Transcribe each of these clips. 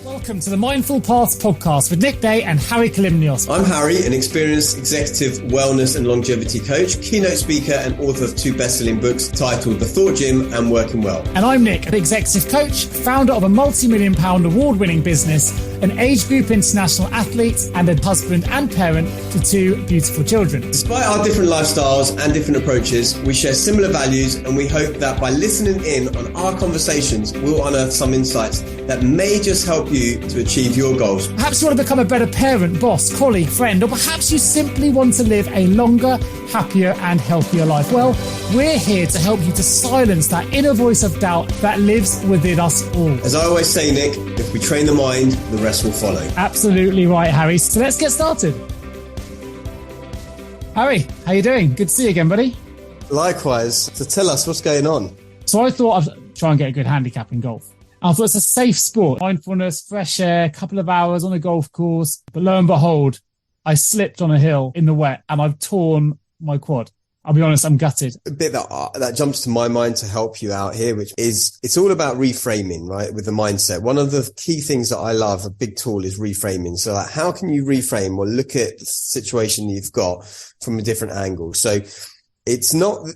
Welcome to the Mindful Paths podcast with Nick Day and Harry Kalimnios. I'm Harry, an experienced executive wellness and longevity coach, keynote speaker and author of 2 best-selling books titled The Thought Gym and Working Well. And I'm Nick, an executive coach, founder of a multi-million pound award-winning business, an age group international athlete, and a husband and parent to 2 beautiful children. Despite our different lifestyles and different approaches, we share similar values, and we hope that by listening in on our conversations, we'll unearth some insights that may just help you to achieve your goals. Perhaps you want to become a better parent, boss, colleague, friend, or perhaps you simply want to live a longer, happier and healthier life. Well, we're here to help you to silence that inner voice of doubt that lives within us all. As I always say, Nick, if we train the mind, the rest will follow. Absolutely right, Harry. So let's get started. Harry, how you doing? Good to see you again, buddy. Likewise. So tell us what's going on. So I thought I'd try and get a good handicap in golf. I thought it's a safe sport. Mindfulness, fresh air, a couple of hours on a golf course. But lo and behold, I slipped on a hill in the wet and I've torn my quad. I'll be honest, I'm gutted. A bit that jumps to my mind to help you out here, which is, it's all about reframing, right? With the mindset. One of the key things that I love, a big tool, is reframing. So like, how can you reframe or look at the situation you've got from a different angle? So it's not...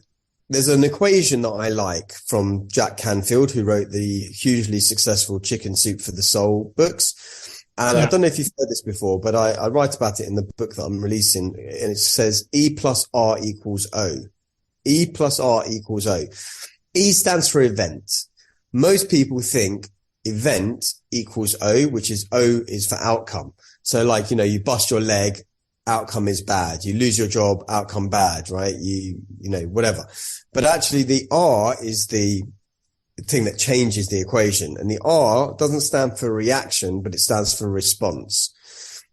There's an equation that I like from Jack Canfield, who wrote the hugely successful Chicken Soup for the Soul books. And I don't know if you've heard this before, but I write about it in the book that I'm releasing. And it says E plus R equals O. E plus R equals O. E stands for event. Most people think event equals O, which is O is for outcome. So like, you know, you bust your leg, outcome is bad. You lose your job, outcome bad, right? You know, whatever. But actually the R is the thing that changes the equation. And the R doesn't stand for reaction, but it stands for response.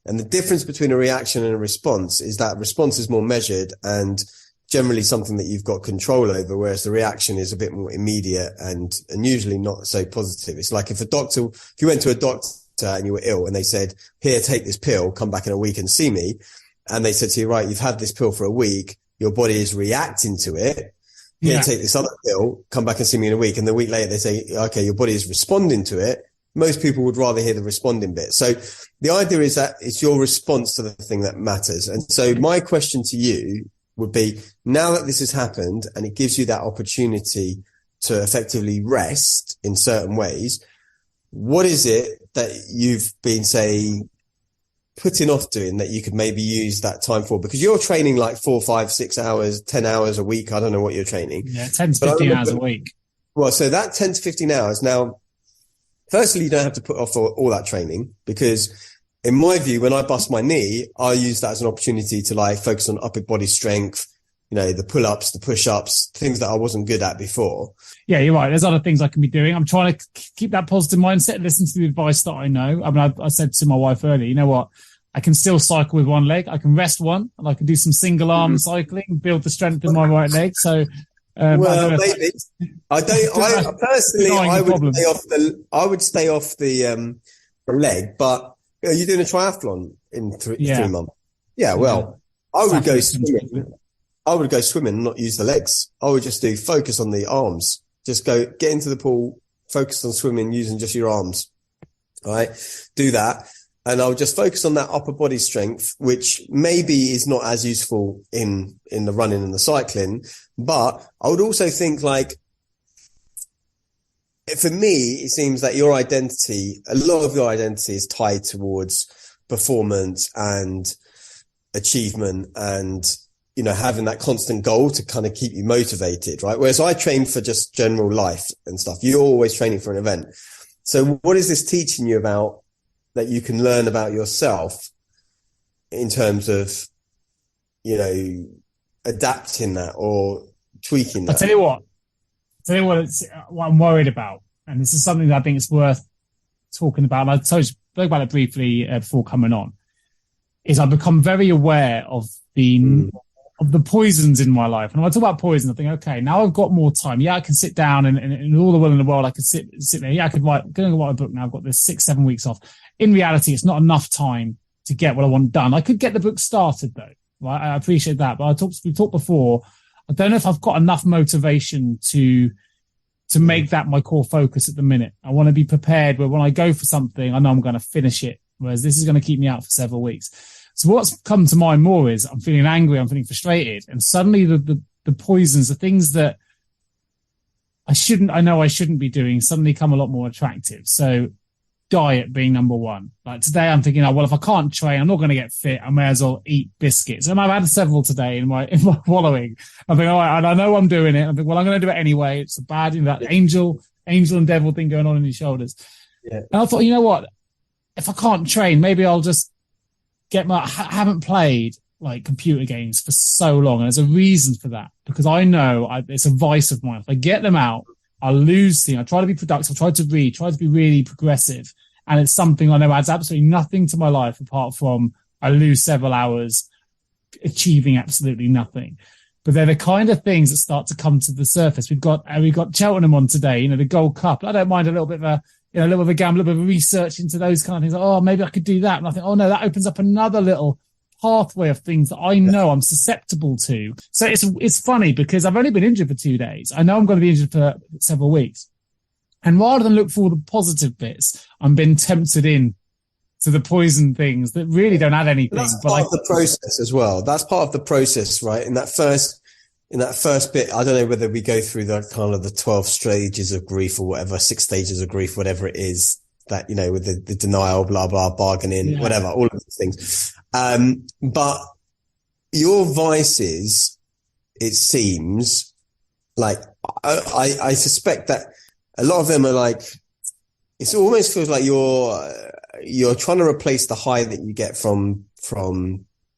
And the difference between a reaction and a response is that response is more measured and generally something that you've got control over, whereas the reaction is a bit more immediate and usually not so positive. It's like if you went to a doctor and you were ill and they said, here, take this pill, come back in a week and see me. And they said to you, right, you've had this pill for a week. Your body is reacting to it. Here, take this other pill, come back and see me in a week. And the week later they say, okay, your body is responding to it. Most people would rather hear the responding bit. So the idea is that it's your response to the thing that matters. And so my question to you would be, now that this has happened and it gives you that opportunity to effectively rest in certain ways, what is it that you've been, say, putting off doing that you could maybe use that time for? Because you're training like 4, 5, 6 hours, 10 hours a week. I don't know what you're training. Yeah, 10 to 15 hours a week. Well, so that 10 to 15 hours. Now, firstly, you don't have to put off all that training because in my view, when I bust my knee, I use that as an opportunity to like focus on upper body strength, you know, the pull-ups, the push-ups, things that I wasn't good at before. Yeah, you're right. There's other things I can be doing. I'm trying to keep that positive mindset and listen to the advice that I know. I mean, I said to my wife earlier, you know what? I can still cycle with one leg. I can rest one and I can do some single arm cycling, build the strength in my right leg. So, well, maybe I personally, I would stay off the leg, but you're doing a triathlon in 3 months. Yeah. Well, I would go swimming. I would go swimming and not use the legs. I would just focus on the arms. Just get into the pool, focus on swimming using just your arms. All right. Do that. And I would just focus on that upper body strength, which maybe is not as useful in the running and the cycling. But I would also think like, for me, it seems that your identity, a lot of your identity is tied towards performance and achievement and, you know, having that constant goal to kind of keep you motivated, right? Whereas I train for just general life and stuff. You're always training for an event. So what is this teaching you about that you can learn about yourself in terms of, you know, adapting that or tweaking that? I'll tell you what I'm worried about. And this is something that I think is worth talking about. And I spoke about it briefly before coming on, is I've become very aware of the poisons in my life. And when I talk about poison, I think, okay, now I've got more time. Yeah, I can sit down and all the will in the world, I could sit there. Yeah, I could write a book now. I've got this 6-7 weeks off. In reality, it's not enough time to get what I want done. I could get the book started though, right? I appreciate that. But we talked before. I don't know if I've got enough motivation to to make that my core focus at the minute. I want to be prepared where when I go for something, I know I'm going to finish it, whereas this is going to keep me out for several weeks. So what's come to mind more is I'm feeling angry, I'm feeling frustrated, and suddenly the poisons, the things that I know I shouldn't be doing, suddenly come a lot more attractive. So diet being number one. Like today I'm thinking, oh, well, if I can't train, I'm not going to get fit. I may as well eat biscuits. And I've had several today in my following. I think, all right, and I know I'm doing it. I think, well, I'm going to do it anyway. It's a bad, that angel and devil thing going on in your shoulders. Yeah. And I thought, you know what? If I can't train, maybe I'll just I haven't played like computer games for so long. And there's a reason for that, because I know it's a vice of mine. If I get them out, I lose things. I try to be productive. I try to read, try to be really progressive. And it's something I know adds absolutely nothing to my life apart from I lose several hours achieving absolutely nothing. But they're the kind of things that start to come to the surface. We've got Cheltenham on today, the Gold Cup. I don't mind a little bit of a little bit of a gamble, a little bit of research into those kind of things. Like, oh, maybe I could do that. And I think, oh no, that opens up another little pathway of things that I know I'm susceptible to. So it's funny because I've only been injured for 2 days. I know I'm going to be injured for several weeks. And rather than look for all the positive bits, I'm being tempted in to the poison things that really don't add anything. That's part of the process as well. That's part of the process, right? In that first bit, I don't know whether we go through the kind of the 12 stages of grief or whatever, 6 stages of grief, whatever it is that, with the denial, blah, blah, bargaining, whatever, all of these things. But your vices, it seems like I suspect that a lot of them are like, it almost feels like you're trying to replace the high that you get from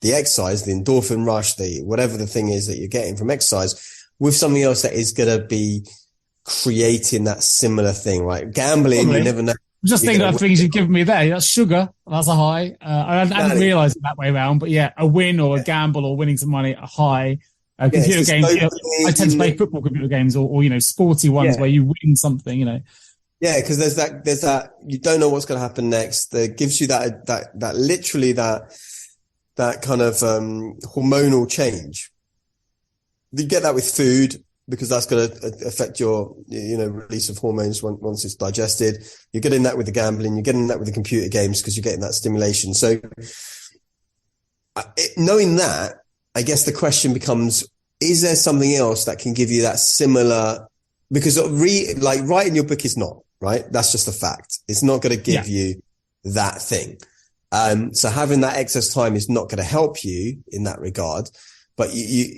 the exercise, the endorphin rush, whatever the thing is that you're getting from exercise, with something else that is going to be creating that similar thing, right? Gambling, you never know. I'm just thinking of things you've given me there. That's sugar. That's a high. I didn't realize it that way around, but yeah, a win or a gamble or winning some money, a high. Computer games. I tend to play football computer games or sporty ones where you win something, Yeah, because there's that you don't know what's going to happen next. That gives you that literally that kind of hormonal change. You get that with food because that's going to affect your release of hormones once it's digested. You're getting that with the gambling. You're getting that with the computer games because you're getting that stimulation. So knowing that, I guess the question becomes, is there something else that can give you that similar? Because writing your book is not, right? That's just a fact. It's not going to give you that thing. So having that excess time is not going to help you in that regard. But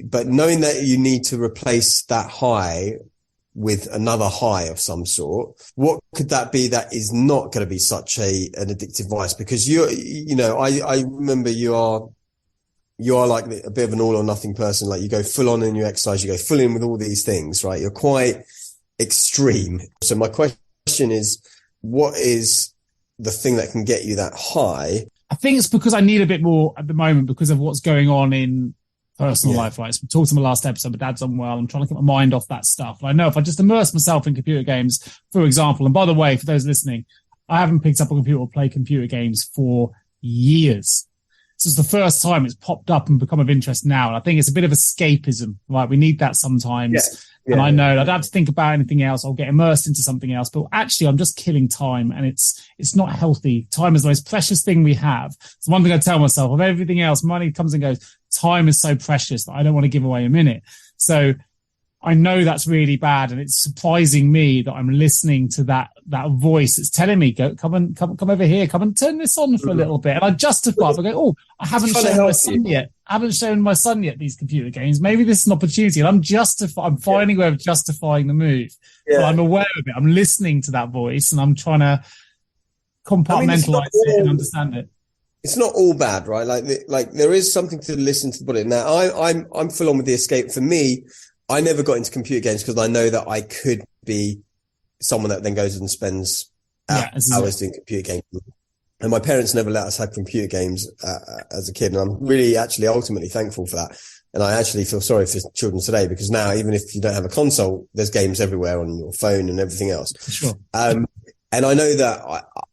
but knowing that you need to replace that high with another high of some sort, what could that be that is not going to be such an addictive vice? Because I remember you are like a bit of an all or nothing person. Like you go full on in your exercise, you go full in with all these things, right? You're quite extreme. So my question is, what is the thing that can get you that high? I think it's because I need a bit more at the moment because of what's going on in personal life, right? So we talked in the last episode, my dad's unwell. I'm trying to get my mind off that stuff. I know if I just immerse myself in computer games, for example, and by the way, for those listening, I haven't picked up a computer or played computer games for years. This is the first time it's popped up and become of interest now. And I think it's a bit of escapism, right? We need that sometimes. And I know I don't have to think about anything else. I'll get immersed into something else, but actually I'm just killing time and it's not healthy. Time is the most precious thing we have. It's one thing I tell myself of everything else. Money comes and goes. Time is so precious that I don't want to give away a minute. So I know that's really bad. And it's surprising me that I'm listening to that voice that's telling me, come over here, come and turn this on for a little bit. And I justify it. I go, I haven't shown my son yet. I haven't shown my son yet these computer games. Maybe this is an opportunity. And I'm finding a way of justifying the move. Yeah. But I'm aware of it. I'm listening to that voice and I'm trying to compartmentalize it and understand it. It's not all bad, right? Like there is something to listen to the body. Now I'm full on with the escape. For me, I never got into computer games because I know that I could be someone that then goes and spends hours doing computer games. And my parents never let us have computer games as a kid. And I'm really actually ultimately thankful for that. And I actually feel sorry for children today because now, even if you don't have a console, there's games everywhere on your phone and everything else. Sure. And I know that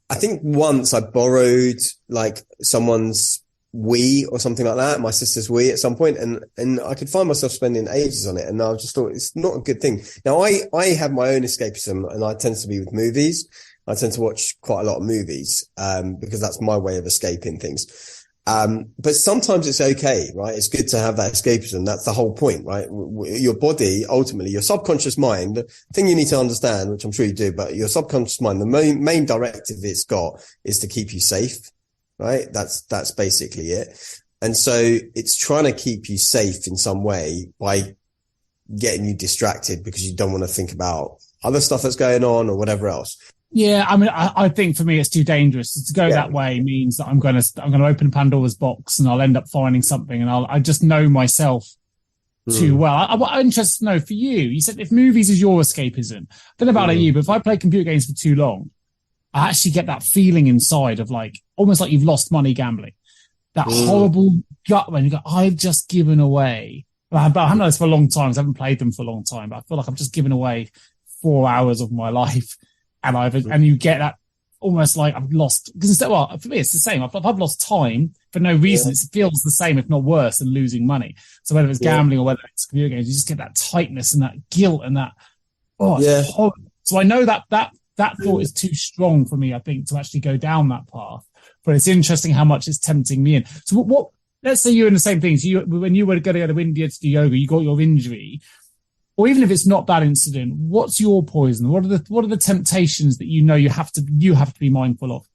I think once I borrowed like someone's Wii or something like that, my sister's Wii at some point, and I could find myself spending ages on it, and I just thought it's not a good thing. Now I have my own escapism, and I tend to be with movies. I tend to watch quite a lot of movies, because that's my way of escaping things. But sometimes it's okay, right? It's good to have that escapism. That's the whole point, right? Your body, ultimately, your subconscious mind, the thing you need to understand, which I'm sure you do, but your subconscious mind, the main directive it's got is to keep you safe, right? That's basically it. And so it's trying to keep you safe in some way by getting you distracted because you don't want to think about other stuff that's going on or whatever else. Yeah, I mean, I think for me it's too dangerous. To go that way means that I'm going to open Pandora's box and I'll end up finding something, and I just know myself too well. I'm interested to know for you. You said if movies is your escapism. I don't know about you, but if I play computer games for too long, I actually get that feeling inside of like almost like you've lost money gambling. That horrible gut when you go, I've just given away. But I haven't done this for a long time because I haven't played them for a long time. But I feel like I've just given away 4 hours of my life. And you get that almost like I've lost, because well, for me, it's the same. I've lost time for no reason. It feels the same, if not worse, than losing money. So whether it's gambling or whether it's computer games, you just get that tightness and that guilt and that, it's horrible. So I know that thought is too strong for me, I think, to actually go down that path. But it's interesting how much it's tempting me in. So what let's say you're in the same things. When you were going to go to India to do yoga, you got your injury. Or even if it's not that incident, what's your poison? What are the temptations that you have to be mindful of?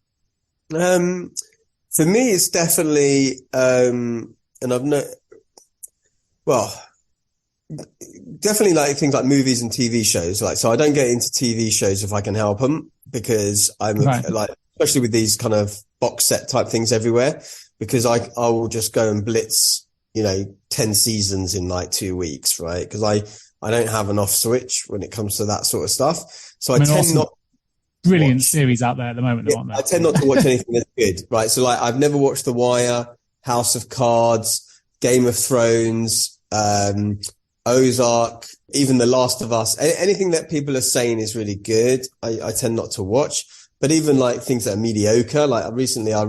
For me, it's definitely, definitely like things like movies and TV shows. Like, so I don't get into TV shows if I can help them, because I'm like, especially with these kind of box set type things everywhere, because I will just go and blitz, 10 seasons in like 2 weeks, right? Because I don't have an off switch when it comes to that sort of stuff. So I tend not. Brilliant series out there at the moment, aren't there? I tend not to watch anything that's good, right? So like I've never watched The Wire, House of Cards, Game of Thrones, Ozark, even The Last of Us. Anything that people are saying is really good, I tend not to watch. But even like things that are mediocre, like recently I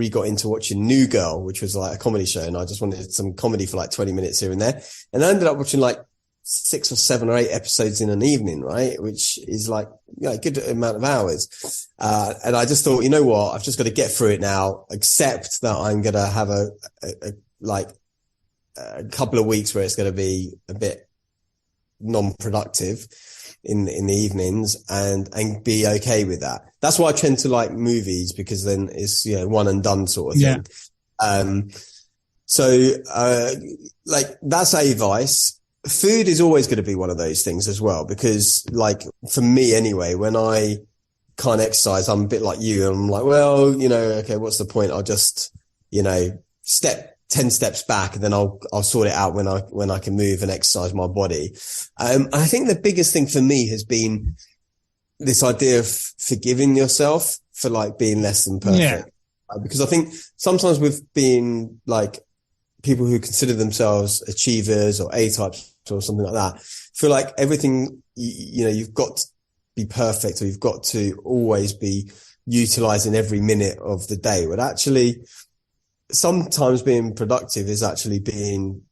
got into watching New Girl, which was like a comedy show, and I just wanted some comedy for like 20 minutes here and there. And I ended up watching like 6 or 7 or 8 episodes in an evening, right? Which is like, a good amount of hours. And I just thought, you know what? I've just got to get through it now, accept that I'm going to have a couple of weeks where it's going to be a bit non-productive in the evenings, and be okay with that. That's why I tend to like movies, because then it's, one and done sort of thing. Like that's a vice. Food is always going to be one of those things as well, because like for me anyway, when I can't exercise, I'm a bit like you. I'm like, well, okay, what's the point? I'll just, step 10 steps back, and then I'll sort it out when I can move and exercise my body. I think the biggest thing for me has been this idea of forgiving yourself for like being less than perfect. Because I think sometimes with being like people who consider themselves achievers or A-types or something like that, feel like everything, you've got to be perfect, or you've got to always be utilizing every minute of the day. But actually, sometimes being productive is actually being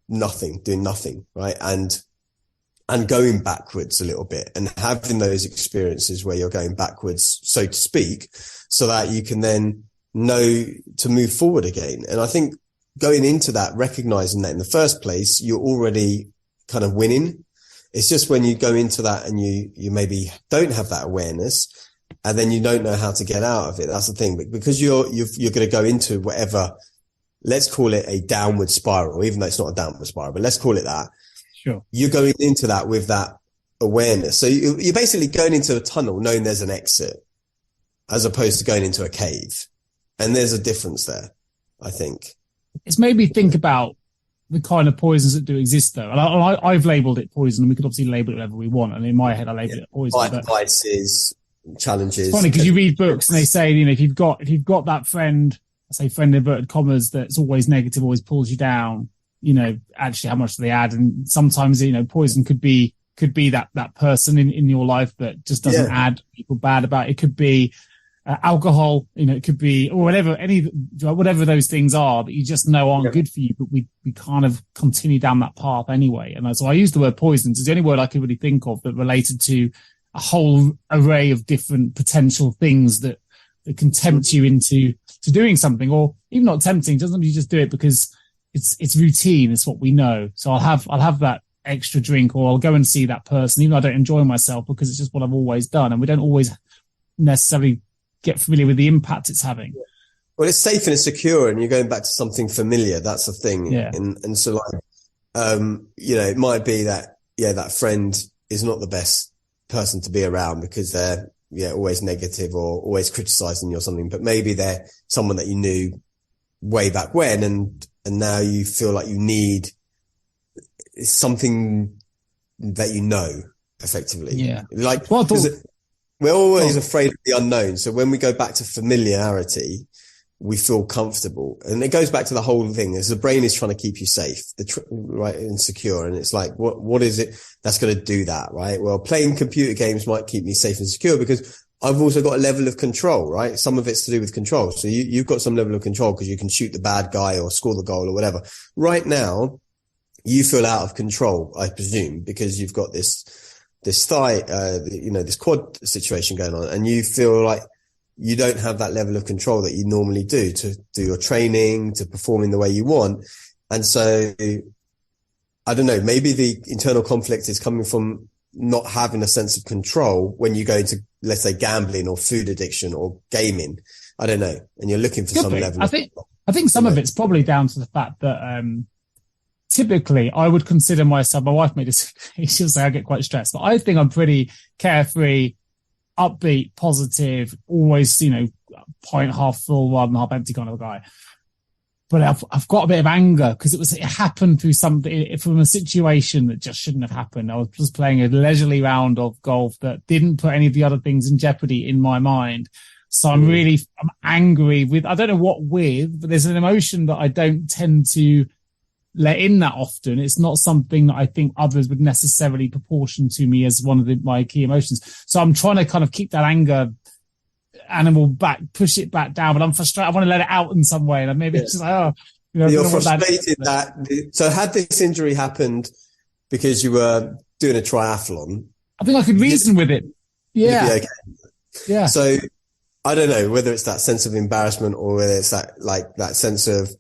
doing nothing, right? And going backwards a little bit, and having those experiences where you're going backwards, so to speak, so that you can then know to move forward again. And I think going into that, recognizing that in the first place, you're already kind of winning. It's just when you go into that and you maybe don't have that awareness, and then you don't know how to get out of it. That's the thing. But because you're going to go into whatever, let's call it a downward spiral, even though it's not a downward spiral, but let's call it that. Sure. You're going into that with that awareness. So you're basically going into a tunnel knowing there's an exit, as opposed to going into a cave. And there's a difference there, I think. It's made me think about the kind of poisons that do exist, though. And I've labelled it poison, and we could obviously label it whatever we want. And in my head, I label it poison. Vices, challenges. It's funny because you read books and they say, if you've got that friend, I say friend in inverted commas, that's always negative, always pulls you down, actually how much do they add? And sometimes, poison could be that person in your life that just doesn't add people bad about it. It could be alcohol, it could be, or whatever those things are that you just know aren't good for you, but we kind of continue down that path anyway. And so I use the word poisons. It's the only word I could really think of that related to a whole array of different potential things that can tempt you into doing something, or even not tempting. Doesn't you just do it because it's routine. It's what we know. So I'll have that extra drink, or I'll go and see that person, even though I don't enjoy myself, because it's just what I've always done. And we don't always necessarily get familiar with the impact it's having. Well, it's safe and it's secure, and you're going back to something familiar. That's the thing. Yeah. And so it might be that, that friend is not the best person to be around because they're, always negative or always criticizing you or something, but maybe they're someone that you knew way back when. And now you feel like you need something that effectively. Yeah. Like, we're always afraid of the unknown. So when we go back to familiarity, we feel comfortable. And it goes back to the whole thing is the brain is trying to keep you safe, right, and secure. And it's like, what is it that's going to do that, right? Well, playing computer games might keep me safe and secure because I've also got a level of control, right? Some of it's to do with control. So you've got some level of control because you can shoot the bad guy or score the goal or whatever. Right now, you feel out of control, I presume, because you've got this thigh, this quad situation going on, and you feel like you don't have that level of control that you normally do to do your training, to perform in the way you want. And so I don't know, maybe the internal conflict is coming from not having a sense of control when you go into, let's say, gambling or food addiction or gaming. I don't know. And you're looking for some level. I think some of it's probably down to the fact that, typically, I would consider myself, my wife made this, she'll say I get quite stressed, but I think I'm pretty carefree, upbeat, positive, always, pint half full rather than half empty kind of a guy. But I've got a bit of anger because it happened through something, from a situation that just shouldn't have happened. I was just playing a leisurely round of golf that didn't put any of the other things in jeopardy in my mind. So I'm angry with, I don't know what with, but there's an emotion that I don't tend to let in that often. It's not something that I think others would necessarily proportion to me as one of my key emotions. So I'm trying to kind of keep that anger animal back, push it back down, but I'm frustrated. I want to let it out in some way. And maybe it's just like, you're frustrated that. So had this injury happened because you were doing a triathlon, I think I could reason with it. Yeah. Okay. Yeah. So I don't know whether it's that sense of embarrassment or whether it's that sense of,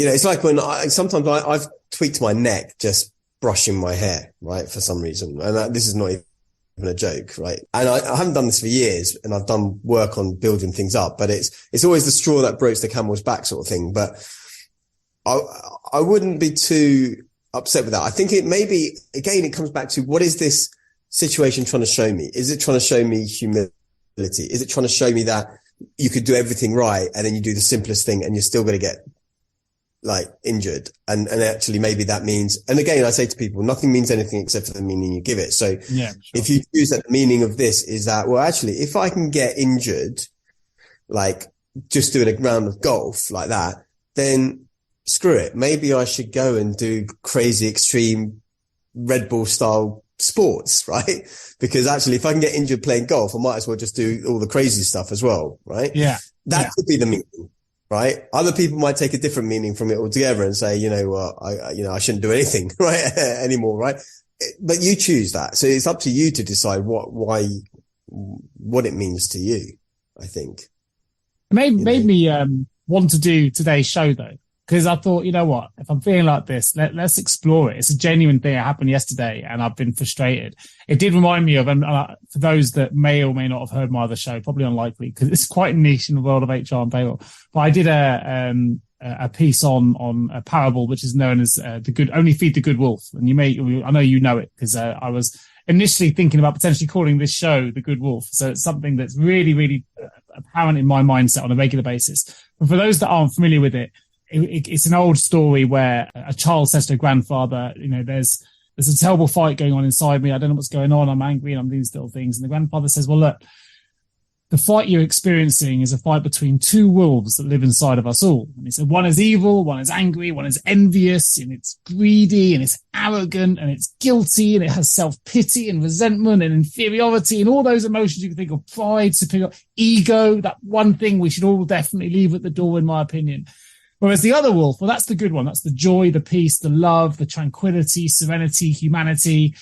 it's like when sometimes I've tweaked my neck just brushing my hair, right, for some reason. And this is not even a joke, right? And I haven't done this for years, and I've done work on building things up, but it's always the straw that breaks the camel's back sort of thing. But I wouldn't be too upset with that. I think it comes back to, what is this situation trying to show me? Is it trying to show me humility? Is it trying to show me that you could do everything right and then you do the simplest thing and you're still going to get injured? And actually maybe that means, and again, I say to people, nothing means anything except for the meaning you give it. So if you choose that the meaning of this is that, well, actually, if I can get injured, just doing a round of golf like that, then screw it. Maybe I should go and do crazy extreme Red Bull style sports, right? Because actually, if I can get injured playing golf, I might as well just do all the crazy stuff as well, right? Yeah. That could be the meaning. Right. Other people might take a different meaning from it altogether and say, I shouldn't do anything, right, anymore. Right. But you choose that. So it's up to you to decide what it means to you, I think. It made me want to do today's show though, because I thought, if I'm feeling like this, let's explore it. It's a genuine thing that happened yesterday and I've been frustrated. It did remind me of, for those that may or may not have heard my other show, probably unlikely because it's quite niche in the world of HR and payroll. But I did a piece on a parable, which is known as only feed the good wolf. And I know you know it because I was initially thinking about potentially calling this show The Good Wolf. So it's something that's really, really apparent in my mindset on a regular basis. But for those that aren't familiar with it, it's an old story where a child says to a grandfather, there's a terrible fight going on inside me. I don't know what's going on. I'm angry and I'm doing still things. And the grandfather says, well, look, the fight you're experiencing is a fight between two wolves that live inside of us all. And he said, one is evil, one is angry, one is envious, and it's greedy, and it's arrogant, and it's guilty, and it has self-pity and resentment and inferiority and all those emotions you can think of: pride, superior, ego, that one thing we should all definitely leave at the door, in my opinion. Whereas the other wolf, well, that's the good one. That's the joy, the peace, the love, the tranquility, serenity, humanity,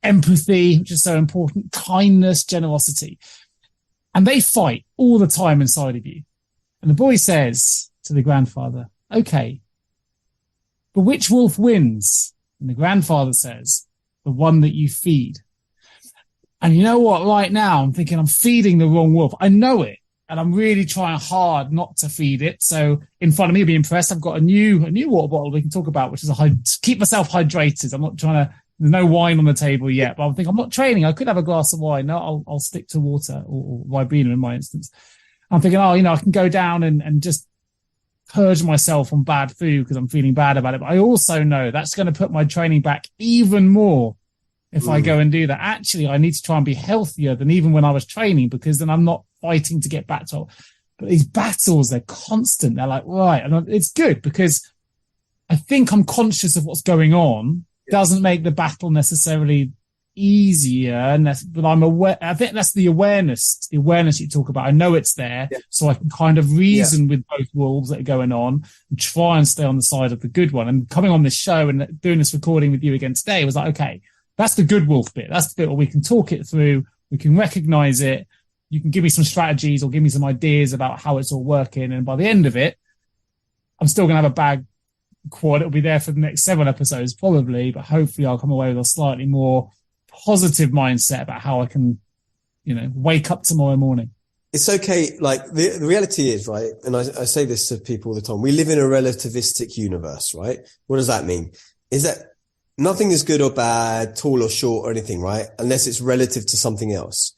empathy, which is so important, kindness, generosity. And they fight all the time inside of you. And the boy says to the grandfather, okay, but which wolf wins? And the grandfather says, the one that you feed. And you know what? Right now, I'm thinking I'm feeding the wrong wolf. I know it. And I'm really trying hard not to feed it. So in front of me, be impressed, I've got a new water bottle we can talk about, which is keep myself hydrated. I'm not trying to, there's no wine on the table yet, but I'm thinking I'm not training. I could have a glass of wine. No, I'll stick to water or Ribena in my instance. I'm thinking, I can go down and just purge myself on bad food because I'm feeling bad about it. But I also know that's going to put my training back even more if I go and do that. Actually, I need to try and be healthier than even when I was training, because then I'm not fighting to get back to. But these battles, they're constant. They're like, right. And it's good because I think I'm conscious of what's going on. Doesn't make the battle necessarily easier, but I'm aware. I think that's the awareness. It's the awareness you talk about. I know it's there, so I can kind of reason with both wolves that are going on and try and stay on the side of the good one. And coming on this show and doing this recording with you again today was like, okay, that's the good wolf bit. That's the bit where we can talk it through. We can recognize it. You can give me some strategies or give me some ideas about how it's all working. And by the end of it, I'm still going to have a bag quad. It'll be there for the next 7 episodes probably, but hopefully I'll come away with a slightly more positive mindset about how I can, wake up tomorrow morning. It's okay. Like the reality is, right? And I say this to people all the time. We live in a relativistic universe, right? What does that mean? Is that nothing is good or bad, tall or short or anything, right? Unless it's relative to something else.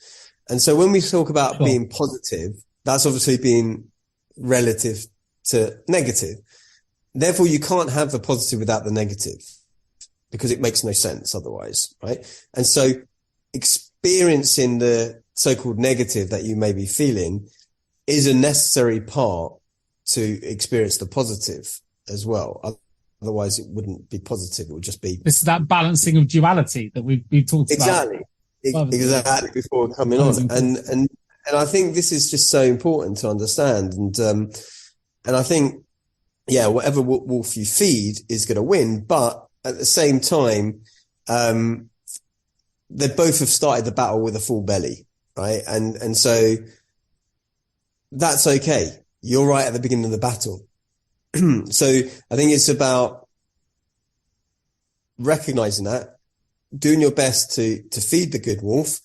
And so when we talk about being positive, that's obviously being relative to negative. Therefore, you can't have the positive without the negative because it makes no sense otherwise, right? And so experiencing the so-called negative that you may be feeling is a necessary part to experience the positive as well. Otherwise, it wouldn't be positive. It would just be... It's that balancing of duality that we've talked about. Exactly before coming on. And I think this is just so important to understand. And I think, whatever wolf you feed is going to win. But at the same time, they both have started the battle with a full belly, right? And so that's okay. You're right at the beginning of the battle. So I think it's about recognizing that, doing your best to feed the good wolf,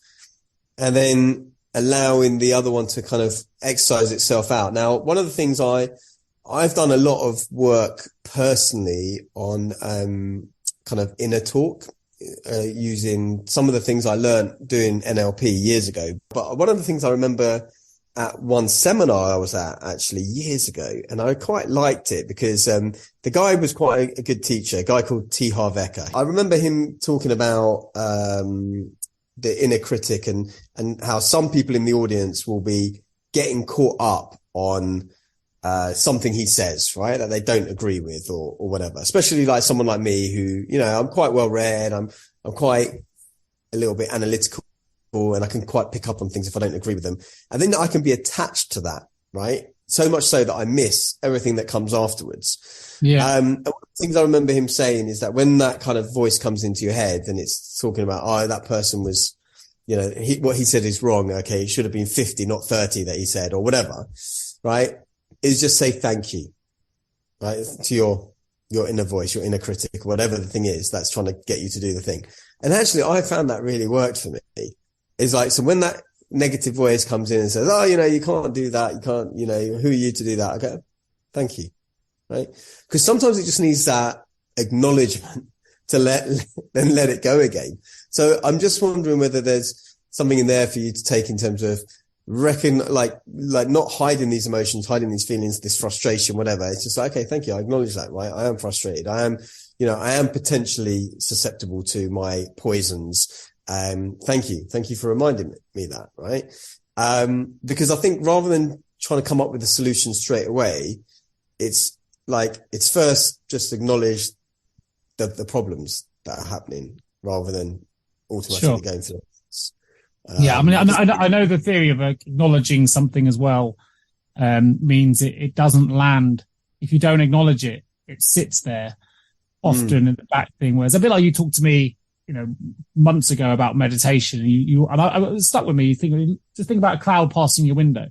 and then allowing the other one to kind of exercise itself out. Now, one of the things I've done a lot of work personally on kind of inner talk, using some of the things I learned doing NLP years ago. But one of the things I remember at one seminar I was at actually years ago, and I quite liked it because the guy was quite a good teacher, a guy called T. Harv Eker. I remember him talking about the inner critic and how some people in the audience will be getting caught up on something he says, right, that they don't agree with or whatever, especially like someone like me who, I'm quite well read. I'm quite a little bit analytical, and I can quite pick up on things if I don't agree with them. And then I can be attached to that, right? So much so that I miss everything that comes afterwards. Yeah. And one of the things I remember him saying is that when that kind of voice comes into your head and it's talking about, that person was, what he said is wrong. Okay. It should have been 50, not 30 that he said or whatever, right? Is just say thank you, right? To your inner voice, your inner critic, whatever the thing is that's trying to get you to do the thing. And actually I found that really worked for me. It's like, so when that negative voice comes in and says, you can't do that. You can't, who are you to do that? I go, thank you. Right. Because sometimes it just needs that acknowledgement to let it go again. So I'm just wondering whether there's something in there for you to take in terms of like not hiding these emotions, hiding these feelings, this frustration, whatever. It's just like, okay, thank you. I acknowledge that, right? I am frustrated. I am potentially susceptible to my poisons. Thank you. Thank you for reminding me that, right? Because I think rather than trying to come up with a solution straight away, it's first just acknowledge the problems that are happening rather than automatically going for it. Yeah, I mean, I know the theory of acknowledging something as well means it doesn't land. If you don't acknowledge it, it sits there often in the back thing. Whereas a bit like you talked to me, months ago about meditation, and it stuck with me. Just think about a cloud passing your window.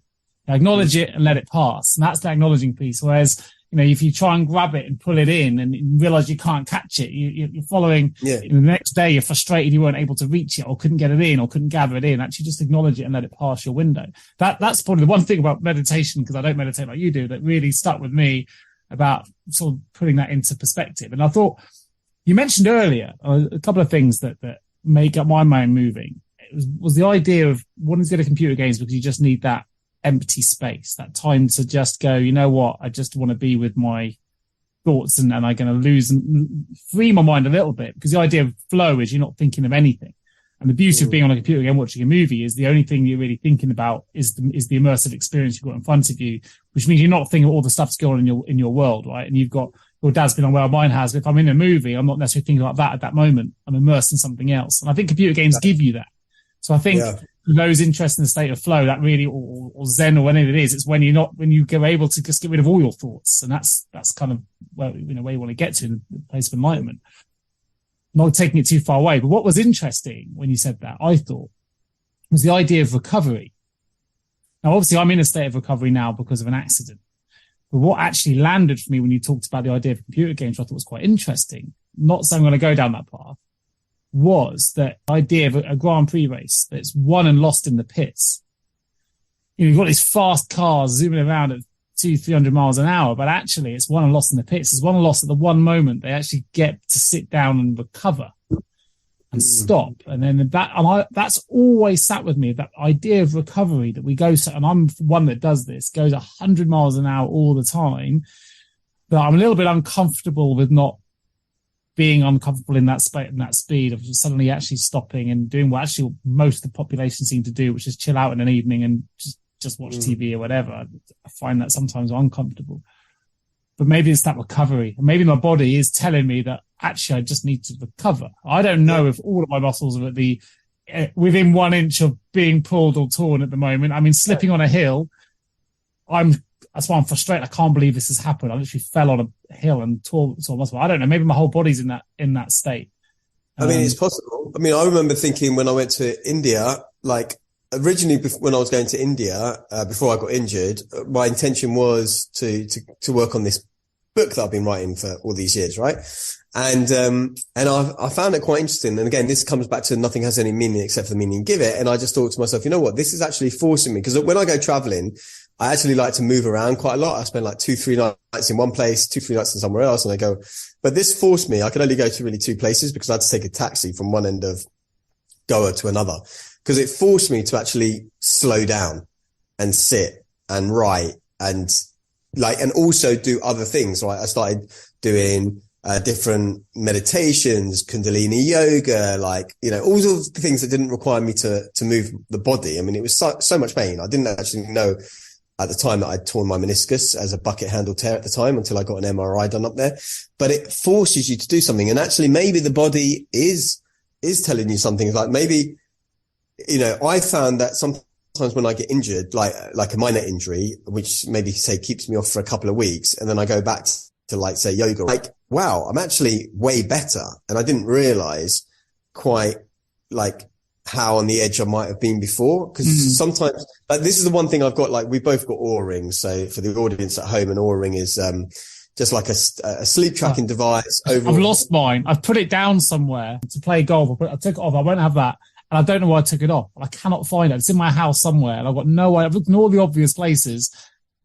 Acknowledge it and let it pass, and that's the acknowledging piece. Whereas, if you try and grab it and pull it in and realize you can't catch it, you're following. The next day, you're frustrated you weren't able to reach it or couldn't get it in or couldn't gather it in. Actually, just acknowledge it and let it pass your window. That's probably the one thing about meditation, because I don't meditate like you do, that really stuck with me about sort of putting that into perspective. And I thought you mentioned earlier a couple of things that make up my mind moving. It was the idea of wanting to go to computer games because you just need that empty space, that time to just go, you know what, I just want to be with my thoughts, and I'm going to lose and free my mind a little bit, because the idea of flow is you're not thinking of anything. And the beauty of being on a computer game watching a movie is the only thing you're really thinking about is the immersive experience you've got in front of you, which means you're not thinking of all the stuff's going on in your world, right? And you've got your dad's been on where mine has. But if I'm in a movie, I'm not necessarily thinking like that at that moment. I'm immersed in something else. And I think computer games give you that. So I think for those interested in the state of flow, that really, or Zen or whatever it is, it's when you go able to just get rid of all your thoughts. And that's kind of where you want to get to, in the place of enlightenment. Not taking it too far away. But what was interesting when you said that, I thought, was the idea of recovery. Now, obviously, I'm in a state of recovery now because of an accident. But what actually landed for me when you talked about the idea of computer games, which I thought was quite interesting, not saying I'm going to go down that path, was that idea of a Grand Prix race that's won and lost in the pits. You've got these fast cars zooming around at 200-300 miles an hour, but actually it's won and lost in the pits. It's won and lost at the one moment they actually get to sit down and recover and stop. And then that's always sat with me, that idea of recovery, that we go, and I'm one that does this, goes 100 miles an hour all the time, but I'm a little bit uncomfortable with not being uncomfortable in that speed of suddenly actually stopping and doing what actually most of the population seem to do, which is chill out in an evening and just watch TV or whatever. I find that sometimes uncomfortable. But maybe it's that recovery. And maybe my body is telling me that actually I just need to recover. I don't know if all of my muscles are within 1 inch of being pulled or torn at the moment. I mean, slipping on a hill, that's why I'm frustrated. I can't believe this has happened. I literally fell on a hill and tore muscle. I don't know. Maybe my whole body's in that state. I mean, it's possible. I mean, I remember thinking when I went to India, like originally when I was going to India, before I got injured, my intention was to work on this book that I've been writing for all these years. Right. And I found it quite interesting. And again, this comes back to nothing has any meaning except for the meaning you give it. And I just thought to myself, you know what? This is actually forcing me, because when I go traveling, I actually like to move around quite a lot. I spend like 2-3 nights in one place, 2-3 nights in somewhere else. And I go, but this forced me. I could only go to really 2 places because I had to take a taxi from one end of Goa to another, because it forced me to actually slow down and sit and write and also do other things. Right. I started doing different meditations, Kundalini yoga, all of the things that didn't require me to move the body. I mean, it was so much pain. I didn't actually know at the time that I'd torn my meniscus as a bucket handle tear at the time, until I got an MRI done up there. But it forces you to do something. And actually maybe the body is telling you something. Like maybe, I found that sometimes when I get injured, like a minor injury, which maybe say keeps me off for a couple of weeks, and then I go back to say yoga, wow, I'm actually way better. And I didn't realize quite how on the edge I might have been before. Because sometimes, this is the one thing I've got, we both got Oura rings. So for the audience at home, an Oura ring is just like a sleep tracking device. I've lost mine. I've put it down somewhere to play golf. I took it off. I won't have that. And I don't know why I took it off. I cannot find it. It's in my house somewhere. And I've got no idea. I've looked in all the obvious places.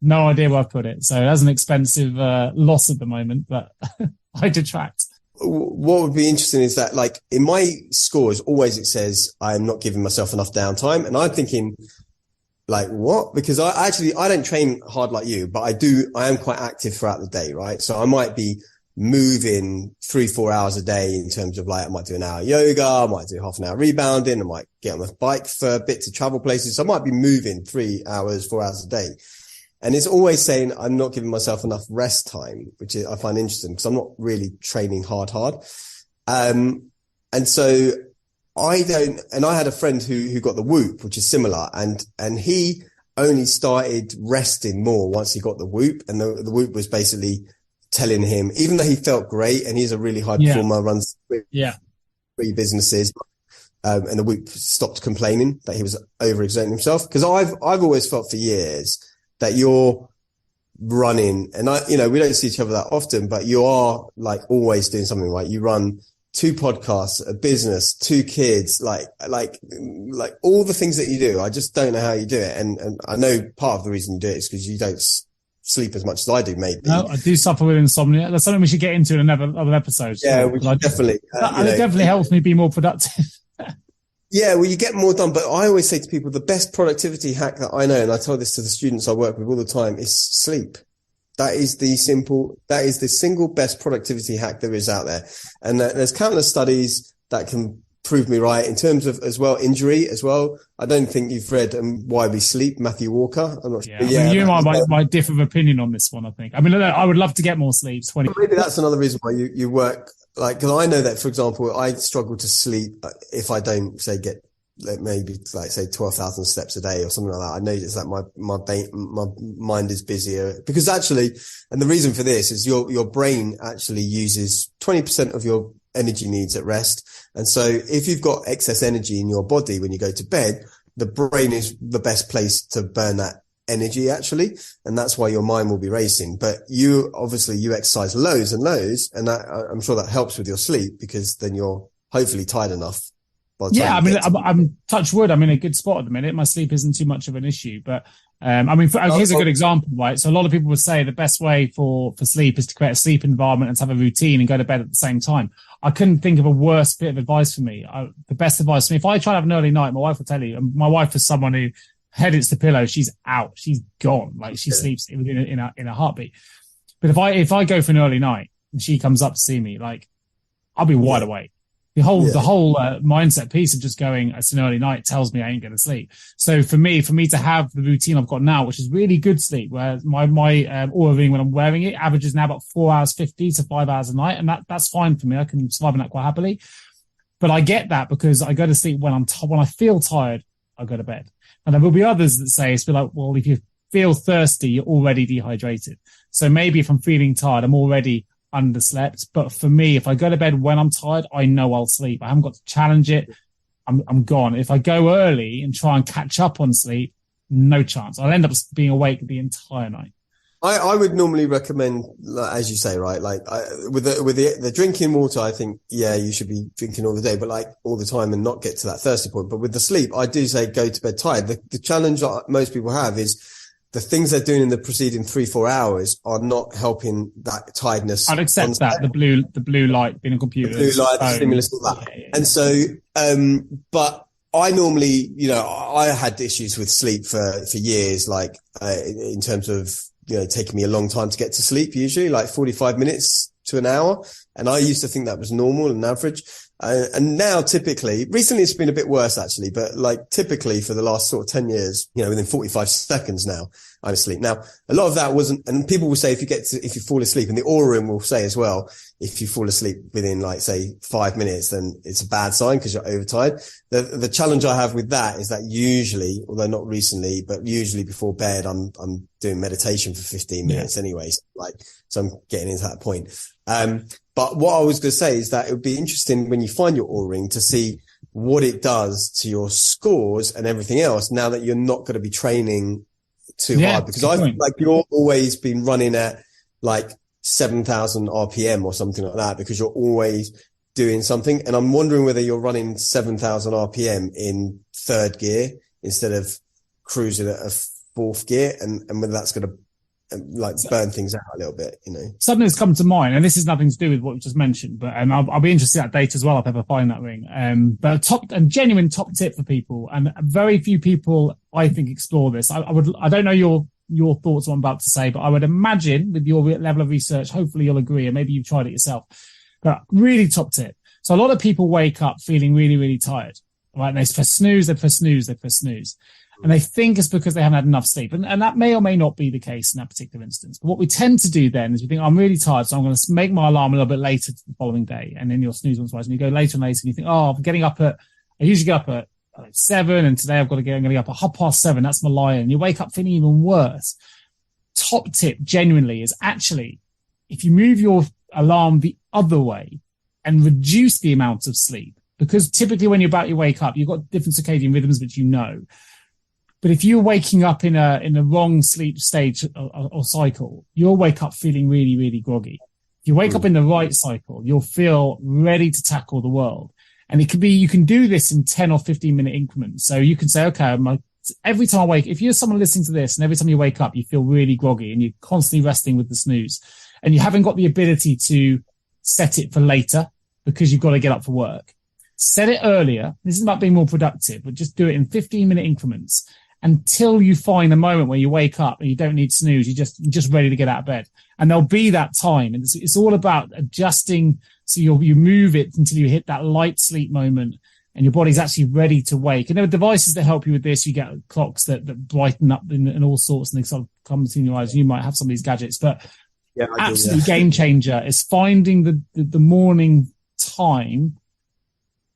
No idea where I put it. So that's an expensive loss at the moment, but I detract. What would be interesting is that, in my scores, always it says I'm not giving myself enough downtime. And I'm thinking, what? Because I don't train hard like you, but I am quite active throughout the day, right? So I might be moving 3-4 hours a day in terms of like, I might do an hour yoga, I might do half an hour rebounding, I might get on a bike for a bit to travel places. So I might be moving 3 hours, 4 hours a day. And it's always saying I'm not giving myself enough rest time, which I find interesting because I'm not really training hard. And so I had a friend who got the Whoop, which is similar. And he only started resting more once he got the Whoop. And the Whoop was basically telling him, even though he felt great and he's a really high performer, runs 3 businesses, and the Whoop stopped complaining that he was overexerting himself. Cause I've always felt for years that you're running, and we don't see each other that often, but you are like always doing something, right? You run 2 podcasts, a business, 2 kids, like all the things that you do. I just don't know how you do it. And I know part of the reason you do it is because you don't sleep as much as I do, maybe. No, I do suffer with insomnia. That's something we should get into in other episodes. Yeah, we definitely. It definitely helps me be more productive. Yeah, well, you get more done. But I always say to people, the best productivity hack that I know, and I tell this to the students I work with all the time, is sleep. That is the single best productivity hack there is out there. And there's countless studies that can prove me right in terms of as well injury as well. I don't think you've read Why We Sleep, Matthew Walker. I'm not sure. Yeah, you and I might differ of opinion on this one, I think. I mean, I would love to get more sleep. Maybe that's another reason why you work. Like, cause I know that, for example, I struggle to sleep if I don't get maybe 12,000 steps a day or something like that. I notice that my mind is busier because actually, and the reason for this is your brain actually uses 20% of your energy needs at rest. And so if you've got excess energy in your body when you go to bed, the brain is the best place to burn that energy actually. And that's why your mind will be racing. But you exercise loads and loads, and that, I'm sure that helps with your sleep because then you're hopefully tired enough. Yeah, I mean, I'm touch wood. I'm in a good spot at the minute. My sleep isn't too much of an issue, but here's a good example, right? So a lot of people would say the best way for sleep is to create a sleep environment and to have a routine and go to bed at the same time. I couldn't think of a worse bit of advice for me. The best advice for me, if I try to have an early night, my wife will tell you, my wife is someone who head hits the pillow, she's out, she's gone. Like she sleeps in a heartbeat. But if I go for an early night and she comes up to see me, like I'll be wide awake. The whole mindset piece of just going, it's an early night tells me I ain't going to sleep. So for me to have the routine I've got now, which is really good sleep, where my Oura ring when I'm wearing it averages now about 4 hours 50 to 5 hours a night. And that's fine for me. I can survive on that quite happily. But I get that because I go to sleep when I feel tired, I go to bed. And there will be others that say, it's like, well, if you feel thirsty, you're already dehydrated. So maybe if I'm feeling tired, I'm already underslept. But for me, if I go to bed when I'm tired, I know I'll sleep. I haven't got to challenge it. I'm gone. If I go early and try and catch up on sleep, no chance. I'll end up being awake the entire night. I would normally recommend, as you say, right? Like with the drinking water, I think, yeah, you should be drinking all the day, but like all the time and not get to that thirsty point. But with the sleep, I do say go to bed tired. The challenge that most people have is the things they're doing in the preceding 3-4 hours are not helping that tiredness. I'd accept that. The blue light being a computer. The blue light, the stimulus, all that. Yeah. And so, but I normally, I had issues with sleep for years, like, in terms of, taking me a long time to get to sleep, usually like 45 minutes to an hour. And I used to think that was normal and average. And now recently it's been a bit worse actually, but like typically for the last sort of 10 years, within 45 seconds now, I'm asleep. Now, a lot of that wasn't, and people will say if you fall asleep, and the Oura Ring will say as well, if you fall asleep within like say 5 minutes, then it's a bad sign because you're overtired. The challenge I have with that is that usually, although not recently, but usually before bed, I'm doing meditation for 15 minutes anyway. So I'm getting into that point. But what I was going to say is that it would be interesting when you find your Oura Ring to see what it does to your scores and everything else now that you're not going to be training too hard, because I feel like you're always been running at like 7,000 RPM or something like that because you're always doing something. And I'm wondering whether you're running 7,000 RPM in third gear instead of cruising at a fourth gear, and whether that's going to burn things out a little bit, Something that's come to mind, and this is nothing to do with what you just mentioned, but I'll be interested in that data as well if I ever find that ring. But genuine top tip for people, and very few people I think explore this. I don't know your your thoughts on what I'm about to say, but I would imagine with your level of research, hopefully you'll agree, and maybe you've tried it yourself. But really top tip. So a lot of people wake up feeling really, really tired, right? And they press snooze, they press snooze, they press snooze. And they think it's because they haven't had enough sleep. And that may or may not be the case in that particular instance. But what we tend to do then is we think, I'm really tired, so I'm going to make my alarm a little bit later the following day. And then your snooze once twice, and you go later and later, and you think, I'm getting up I usually get up at 7, and today I'm going to get up at 7:30. That's my lie. And you wake up feeling even worse. Top tip genuinely is actually, if you move your alarm the other way and reduce the amount of sleep, because typically when you're about to wake up, you've got different circadian rhythms, which you know. But if you're waking up in the wrong sleep stage or cycle, you'll wake up feeling really, really groggy. If you wake up in the right cycle, you'll feel ready to tackle the world. And it could be, you can do this in 10 or 15 minute increments. So you can say, okay, every time I wake, if you're someone listening to this and every time you wake up, you feel really groggy and you're constantly resting with the snooze and you haven't got the ability to set it for later because you've got to get up for work. Set it earlier. This is about being more productive, but just do it in 15 minute increments until you find a moment where you wake up and you don't need snooze. You're just ready to get out of bed. And there'll be that time. And it's all about adjusting. So you move it until you hit that light sleep moment and your body's actually ready to wake. And there are devices that help you with this. You get clocks that brighten up in all sorts and they sort of come between your eyes. You might have some of these gadgets, but absolutely game changer is finding the morning time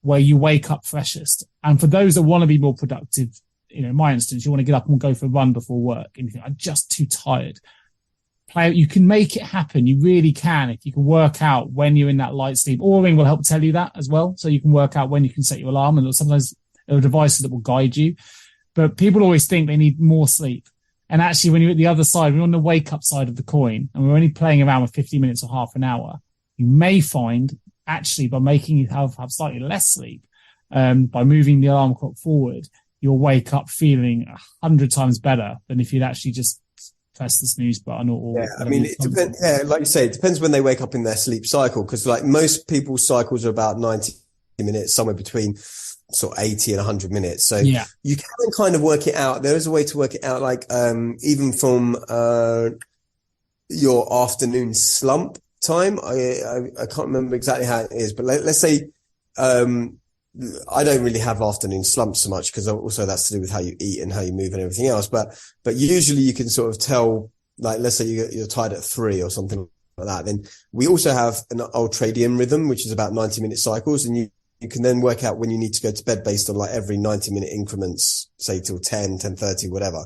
where you wake up freshest. And for those that want to be more productive, in my instance, you want to get up and go for a run before work and you think, I'm just too tired. You can make it happen. You really can. If you can work out when you're in that light sleep. Oura will help tell you that as well. So you can work out when you can set your alarm, and sometimes there are devices that will guide you. But people always think they need more sleep. And actually, when you're at the other side, when you're on the wake up side of the coin, and we're only playing around with 50 minutes or half an hour, you may find actually by making you have slightly less sleep, by moving the alarm clock forward, you'll wake up feeling 100 times better than if you'd actually just press the snooze button it depends. Yeah, like you say, it depends when they wake up in their sleep cycle. Because like most people's cycles are about 90 minutes, somewhere between sort of 80 and 100 minutes. So you can kind of work it out. There is a way to work it out, like even from your afternoon slump time. I can't remember exactly how it is, but let's say I don't really have afternoon slumps so much because also that's to do with how you eat and how you move and everything else. But usually you can sort of tell, like, let's say you're tired at 3 or something like that. Then we also have an ultradian rhythm, which is about 90-minute cycles. And you can then work out when you need to go to bed based on like every 90-minute increments, say till 10, 10:30, whatever.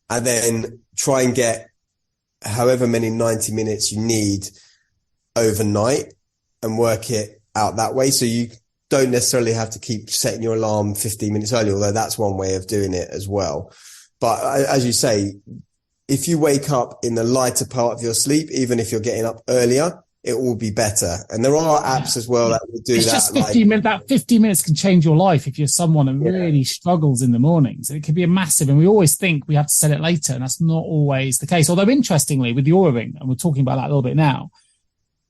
And then try and get however many 90 minutes you need overnight and work it out that way. So you don't necessarily have to keep setting your alarm 15 minutes early, although that's one way of doing it as well. But as you say, if you wake up in the lighter part of your sleep, even if you're getting up earlier, it will be better. And there are apps as well that will do that. Just 15 minutes. That 15 minutes can change your life if you're someone who really struggles in the mornings. It can be a massive, and we always think we have to set it later, and that's not always the case. Although interestingly, with the Oura Ring, and we're talking about that a little bit now,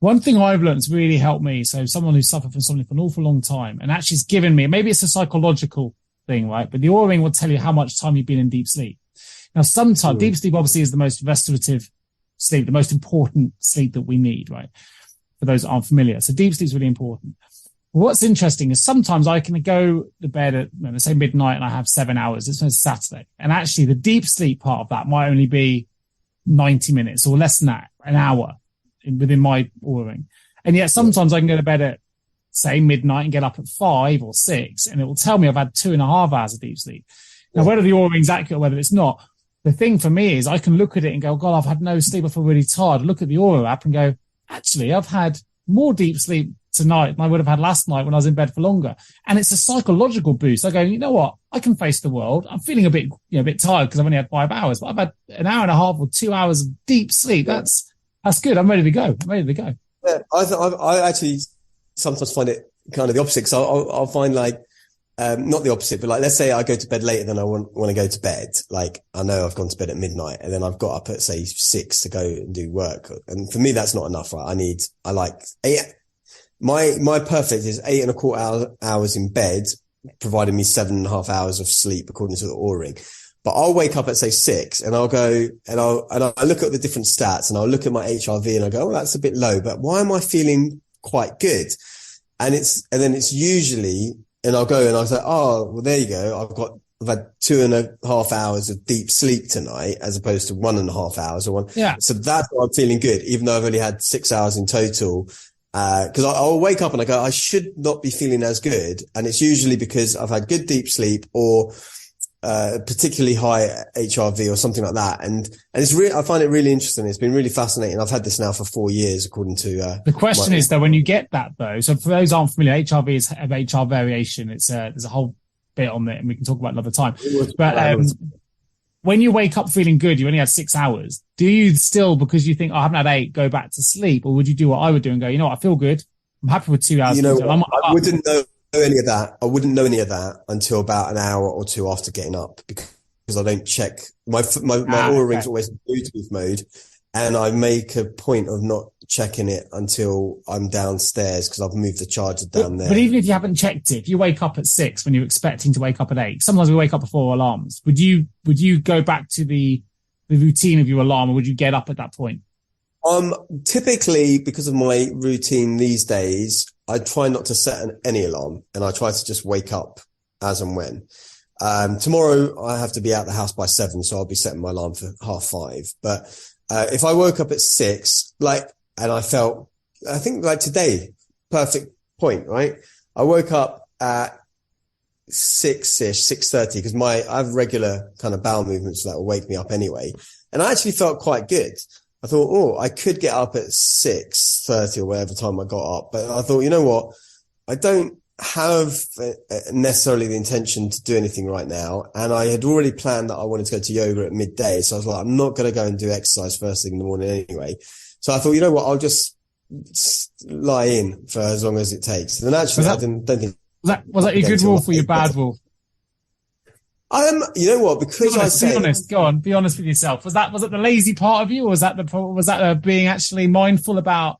one thing I've learned has really helped me. So someone who's suffered from something for an awful long time and actually has given me, maybe it's a psychological thing, right? But the Oura Ring will tell you how much time you've been in deep sleep. Now, sometimes deep sleep obviously is the most restorative sleep, the most important sleep that we need, right? For those that aren't familiar. So deep sleep is really important. What's interesting is sometimes I can go to bed at, let's say midnight, and I have 7 hours. It's a Saturday. And actually the deep sleep part of that might only be 90 minutes or less than that, an hour within my Oura Ring. And yet sometimes I can go to bed at, say, midnight and get up at 5 or 6, and it will tell me I've had 2.5 hours of deep sleep. Now, whether the Oura Ring's accurate or whether it's not, the thing for me is I can look at it and go, God, I've had no sleep. I feel really tired. Look at the Oura app and go, actually, I've had more deep sleep tonight than I would have had last night when I was in bed for longer. And it's a psychological boost. I go, you know what? I can face the world. I'm feeling a bit tired because I've only had 5 hours, but I've had an hour and a half or 2 hours of deep sleep. That's good. I'm ready to go. Yeah, I actually sometimes find it kind of the opposite. So I'll find like, not the opposite, but like, let's say I go to bed later than I want to go to bed. Like, I know I've gone to bed at midnight and then I've got up at say 6 to go and do work. And for me, that's not enough, right? I like 8. My perfect is 8.25 hours in bed, providing me 7.5 hours of sleep according to the Oura Ring. but I'll wake up at say 6 and I'll go and I look at the different stats and I'll look at my HRV and I go, oh, that's a bit low, but why am I feeling quite good? And then it's usually, and I'll go and I'll say, oh, well, there you go. I've had 2.5 hours of deep sleep tonight as opposed to 1.5 hours or one. Yeah. So that's why I'm feeling good, even though I've only had 6 hours in total. Cause I'll wake up and I go, I should not be feeling as good. And it's usually because I've had good deep sleep or, particularly high HRV or something like that. And it's really, I find it really interesting. It's been really fascinating. I've had this now for 4 years, according to, the question is though, when you get that though, so for those who aren't familiar, HRV is of HR variation. It's there's a whole bit on it and we can talk about another time. But, when you wake up feeling good, you only had 6 hours. Do you still, because you think, oh, I haven't had 8, go back to sleep? Or would you do what I would do and go, you know what, I feel good. I'm happy with 2 hours. You know, I wouldn't know any of that. I wouldn't know any of that until about an hour or two after getting up because I don't check. My Aura Ring's always in Bluetooth mode and I make a point of not checking it until I'm downstairs because I've moved the charger down there. But even if you haven't checked it, if you wake up at 6 when you're expecting to wake up at 8, sometimes we wake up before alarms. Would you go back to the routine of your alarm or would you get up at that point? Typically because of my routine these days, I try not to set any alarm and I try to just wake up as and when. Tomorrow I have to be out the house by 7, so I'll be setting my alarm for 5:30. But, if I woke up at 6, and I felt, I think like today, perfect point, right? I woke up at 6-ish, 6:30, because I have regular kind of bowel movements that will wake me up anyway. And I actually felt quite good. I thought, oh, I could get up at 6:30 or whatever time I got up. But I thought, you know what? I don't have necessarily the intention to do anything right now. And I had already planned that I wanted to go to yoga at midday. So I was like, I'm not going to go and do exercise first thing in the morning anyway. So I thought, you know what? I'll just lie in for as long as it takes. And then actually, I don't think. Was that your good wolf or your bad wolf? You know what? Because be honest. Go on. Be honest with yourself. Was it the lazy part of you, or was that being actually mindful about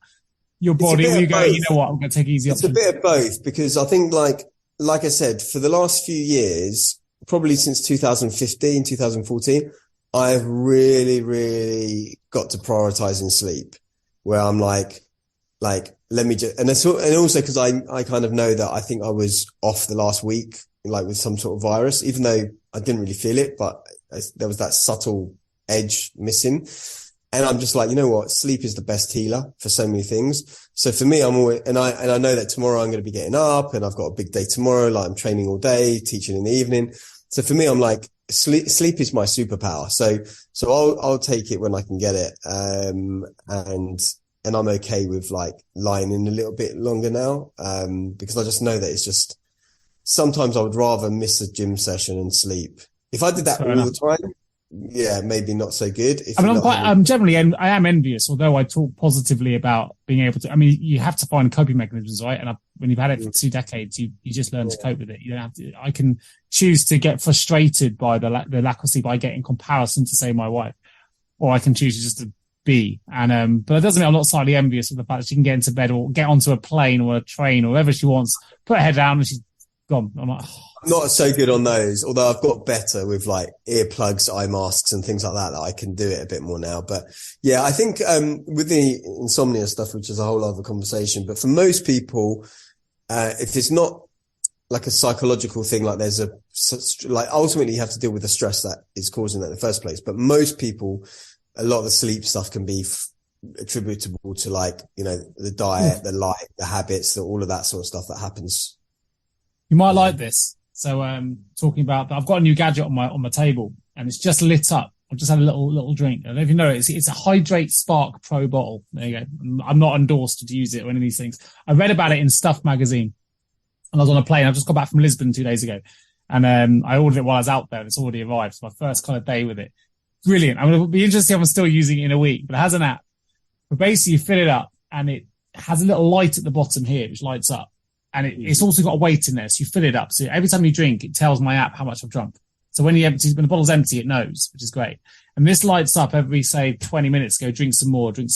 your body? Where you go, you know what? I'm going to take easy options. It's a bit of both because I think, like I said, for the last few years, probably since 2015, 2014, I've really, really got to prioritizing sleep. Where I'm like, let me just, and also because I kind of know that I think I was off the last week, like with some sort of virus, even though I didn't really feel it, but there was that subtle edge missing. And I'm just like, you know what? Sleep is the best healer for so many things. So for me, I'm always, and I know that tomorrow I'm going to be getting up and I've got a big day tomorrow. Like I'm training all day, teaching in the evening. So for me, I'm like, sleep is my superpower. So I'll take it when I can get it. And I'm okay with like lying in a little bit longer now. Because I just know that it's just, sometimes I would rather miss a gym session and sleep. If I did that all the time, yeah, maybe not so good. I'm generally, I am envious, although I talk positively about being able to, I mean, you have to find coping mechanisms, right? And when you've had it for 2 decades, you just learn to cope with it. You don't have to, I can choose to get frustrated by the lack of sleep I get in comparison to, say, my wife, or I can choose just to be. And, but it doesn't mean I'm not slightly envious of the fact that she can get into bed or get onto a plane or a train or wherever she wants, put her head down and she's gone. I'm like, I'm not so good on those, although I've got better with like earplugs, eye masks and things like that I can do it a bit more now. But yeah, I think, with the insomnia stuff, which is a whole other conversation, but for most people, if it's not like a psychological thing, like there's ultimately you have to deal with the stress that is causing that in the first place. But most people, a lot of the sleep stuff can be attributable to like, you know, the diet, the light, the habits, all of that sort of stuff that happens. You might like this. So, talking about, I've got a new gadget on my table and it's just lit up. I've just had a little drink. I don't know if you know, it's a Hydrate Spark Pro bottle. There you go. I'm not endorsed to use it or any of these things. I read about it in Stuff magazine and I was on a plane. I've just got back from Lisbon 2 days ago and, I ordered it while I was out there and it's already arrived. It's my first kind of day with it. Brilliant. I'm going to be interested if I'm still using it in a week, but it has an app. But basically you fill it up and it has a little light at the bottom here, which lights up. And it's also got a weight in there. So you fill it up. So every time you drink, it tells my app how much I've drunk. So when the bottle's empty, it knows, which is great. And this lights up every, say, 20 minutes, go drink some more. And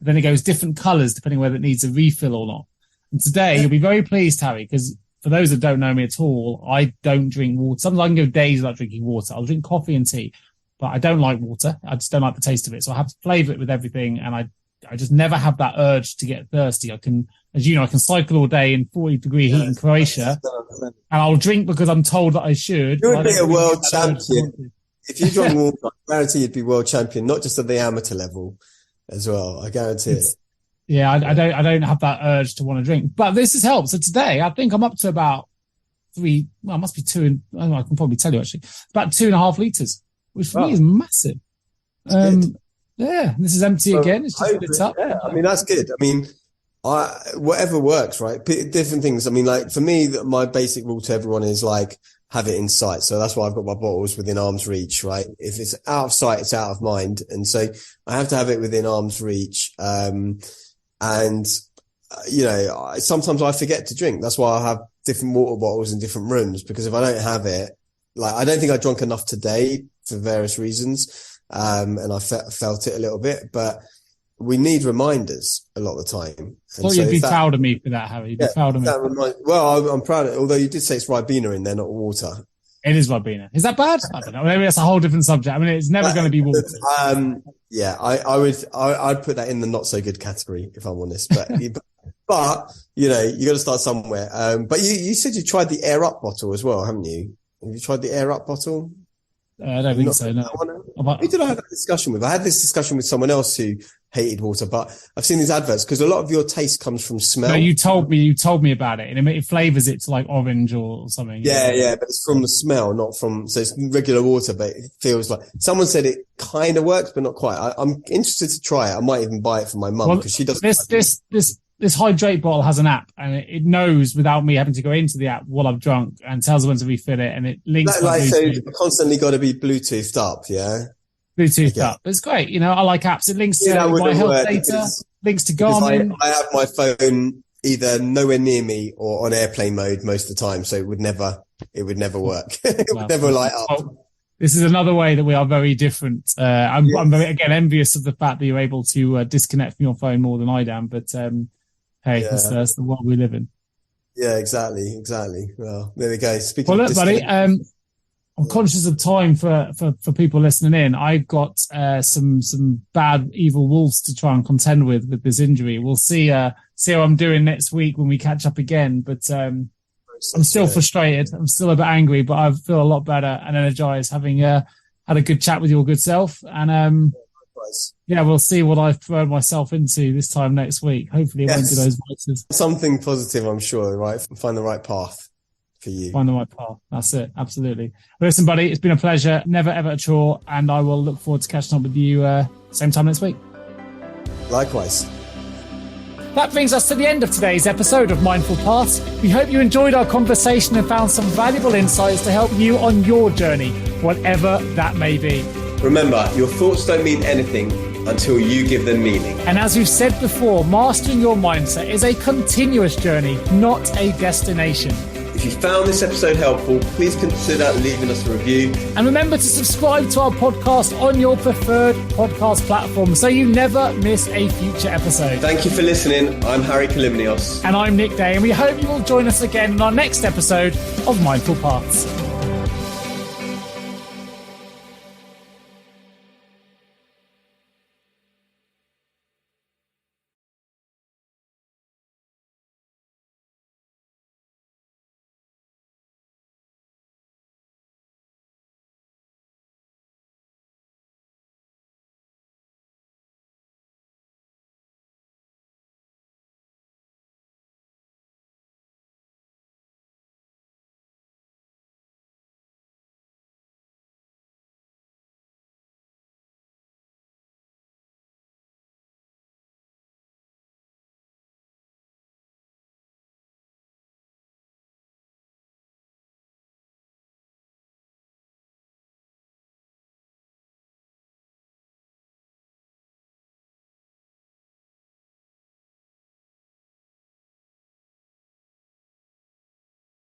then it goes different colors depending whether it needs a refill or not. And today you'll be very pleased, Harry, because for those that don't know me at all, I don't drink water. Sometimes I can go days without drinking water. I'll drink coffee and tea, but I don't like water. I just don't like the taste of it. So I have to flavor it with everything. And I just never have that urge to get thirsty. I can, as you know, I can cycle all day in 40-degree heat in Croatia, and I'll drink because I'm told that I should. You would be a world champion. If you drank water, I guarantee you'd be world champion, not just at the amateur level as well. I guarantee it. Yeah, I don't have that urge to want to drink, but this has helped. So today, I think I'm up to about it must be two, I don't know, I can probably tell you actually, about 2.5 liters, which for me is massive. Yeah, this is empty again. It's just lit up. Yeah, I mean, that's good. I mean, whatever works, right? Different things. I mean, like for me, my basic rule to everyone is like, have it in sight. So that's why I've got my bottles within arm's reach, right? If it's out of sight, it's out of mind. And so I have to have it within arm's reach. Sometimes I forget to drink. That's why I have different water bottles in different rooms, because if I don't have it, like, I don't think I drank enough today for various reasons. And I felt it a little bit, but we need reminders a lot of the time. Well, you'd be proud of me for that, Harry. You'd be proud of me. I'm proud of it. Although you did say it's Ribena in there, not water. It is Ribena. Is that bad? I don't know. Maybe that's a whole different subject. I mean, it's never going to be water. I'd put that in the not so good category, if I'm honest. But you got to start somewhere. But you said you tried the Air Up bottle as well, haven't you? Have you tried the Air Up bottle? I don't think so, no. Who did I have that discussion with? I had this discussion with someone else who hated water, but I've seen these adverts because a lot of your taste comes from smell. No, you told me about it, and it flavors it to like orange or something. Yeah, but it's from the smell, not from, so it's regular water, but it feels like, someone said it kind of works, but not quite. I'm interested to try it. I might even buy it for my mum because she doesn't. This hydrate bottle has an app, and it knows without me having to go into the app what I've drunk, and tells me when to refill it, and it links. So you've constantly got to be Bluetoothed up, yeah. Bluetoothed up. It's great. I like apps. It links to my health data, links to Garmin. I have my phone either nowhere near me or on airplane mode most of the time, so it would never work. It would never light up. Well, this is another way that we are very different. I'm very, again, envious of the fact that you're able to disconnect from your phone more than I am, but that's the world we live in. Yeah, exactly. Well, there we go. Look, buddy, I'm conscious of time for people listening in. I've got some bad, evil wolves to try and contend with this injury. We'll see how I'm doing next week when we catch up again. But I'm still frustrated. I'm still a bit angry, but I feel a lot better and energized having had a good chat with your good self. And we'll see what I've thrown myself into this time next week. Hopefully it won't do those voices. Something positive, I'm sure, right? Find the right path for you. Find the right path. That's it. Absolutely. Listen, buddy, it's been a pleasure. Never, ever a chore. And I will look forward to catching up with you same time next week. Likewise. That brings us to the end of today's episode of Mindful Paths. We hope you enjoyed our conversation and found some valuable insights to help you on your journey, whatever that may be. Remember, your thoughts don't mean anything until you give them meaning. And as we've said before, mastering your mindset is a continuous journey, not a destination. If you found this episode helpful, please consider leaving us a review. And remember to subscribe to our podcast on your preferred podcast platform so you never miss a future episode. Thank you for listening. I'm Harry Kalimnios. And I'm Nick Day, and we hope you will join us again in our next episode of Mindful Paths.